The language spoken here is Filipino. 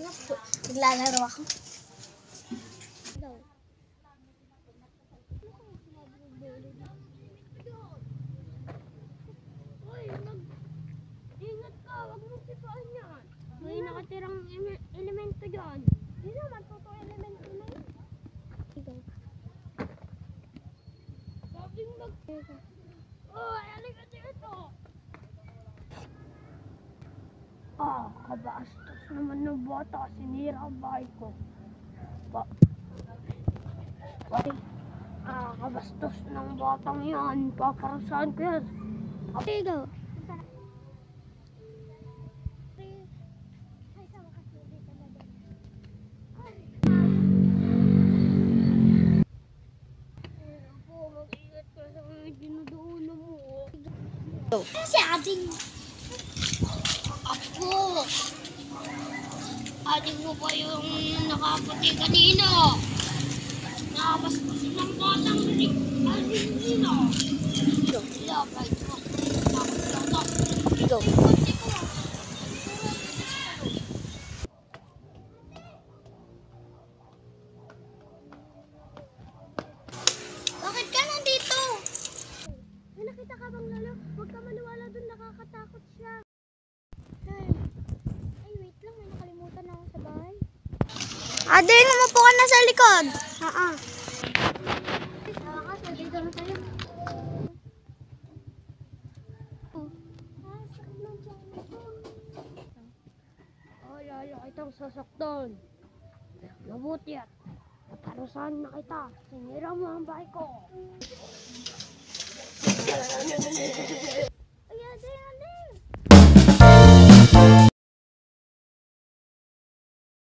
Naglalaro ako. Ingat ka, wag mong sipaan yan. May nakatirang elemento dyan. Hindi naman, totoo elemento na yun. Sabing oh, halika dito. Kabastos naman ng bata. Sinira ang bahay ko. Kabastos ng batang yan. Paparusahan ko yan. Go. Si ating Apo! Ating mo pa yung nakaputi kanina. Nakabastos ng batang Argentina. Labay ko. Go. Bakit ka nandito? May nakita ka bang lalo? Huwag ka maniwala dun, nakakatakot siya. Ay, wait lang. May nakalimutan ako sa bahay. Ate, umupo ka na sa likod. Dito na tayo. Sakit ng tiyan ko. Lalo kitang sasaktan. Mabuti at parusahan na kita. Sinira mo ang bahay ko.